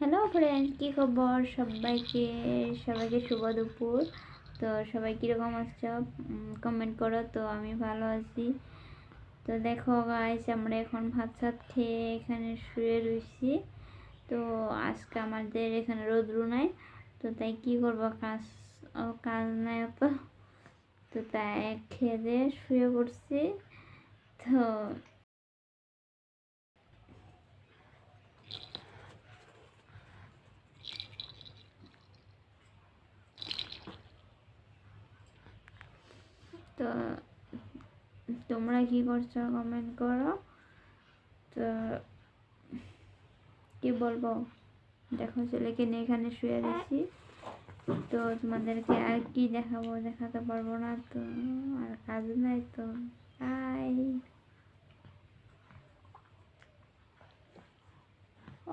Hello friend, কি খবর সবাইকে? সবাইকে শুভ দুপুর। তো সবাই কীরকম আছো কমেন্ট করো। তো আমি ভালো আছি। তো দেখো গাইস, আমরা এখন ভাত সাত খেয়ে এখানে শুয়ে রয়েছি। তো আজকে আমাদের এখানে রোদ্রু নাই, তো তাই কি করবো, কাজ নাই তো। তো তাই খেয়ে দিয়ে শুয়ে পড়ছি। তো তো তোমরা কি করছো কমেন্ট করো। তো কি বলবো, দেখো ছেলেকে নিয়ে এখানে শুয়ে রয়েছি। তো তোমাদেরকে আর কি দেখাবো, দেখাতে পারবো না তো, আর কাজ নাই তো তাই।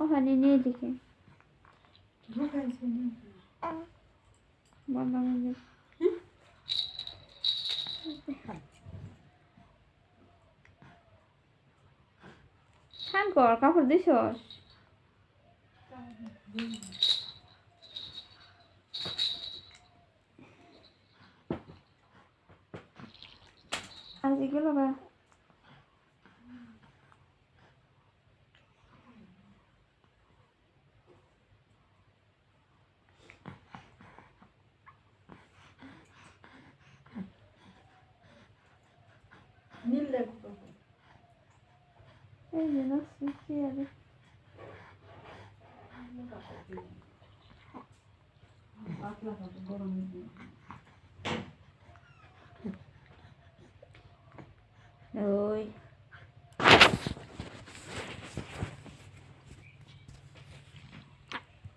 ওখানে নিয়ে দিকে বন্ধ করে খান কর, কাপড় দিছ আজ গেল বা এই যে নাচছি আরে ওই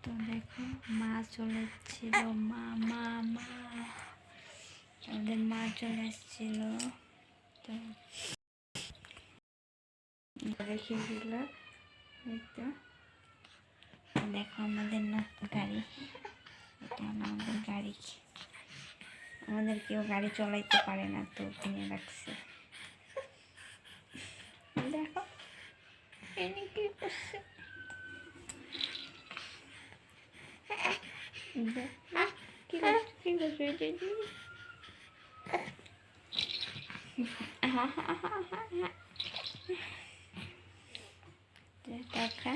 তো দেখো মা চলে এসেছিল, মা মা মা আমাদের মা চলে এসেছিল। তো রেখে দিল। এই তো দেখো আমাদের গাড়ি, এটা আমাদের গাড়ি। আমাদের কেউ গাড়ি চালাইতে পারে না, তো কিনে রাখছে। দেখো এনে কি করছে, কি করছে টাকা